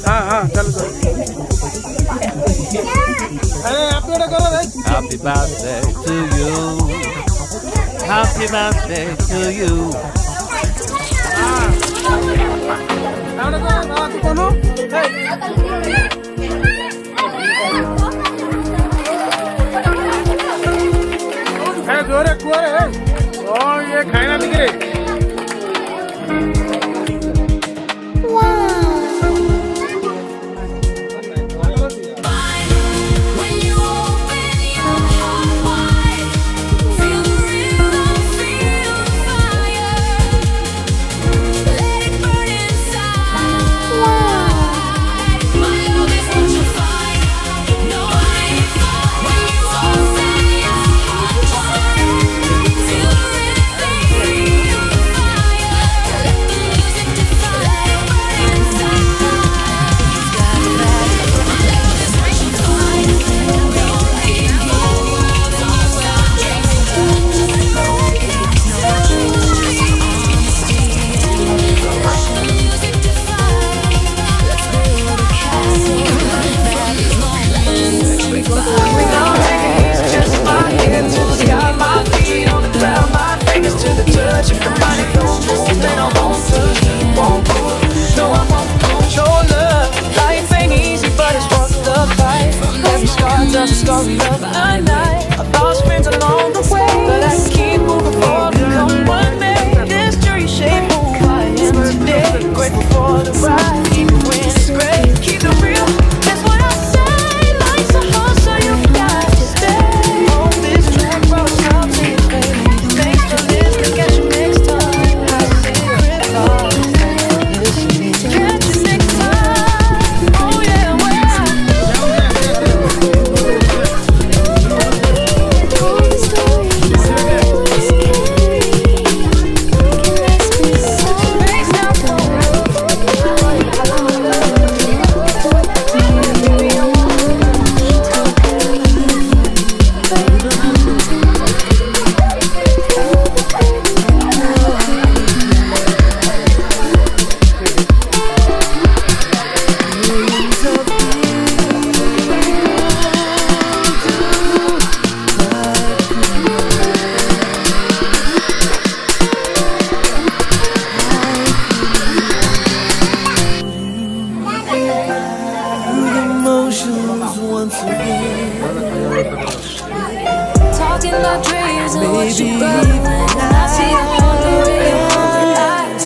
हाँ हाँ चलो चलो अरे आप लोग करो भाई Happy birthday to you. Happy birthday to you. हाँ आप लोग करो है जोरे कुआरे है ओ ये खाना दिख रहे Just a story of a night. I've lost friends along the way, but I keep moving forward. Come one day, this jury shaped who I am today. Grateful for the ride.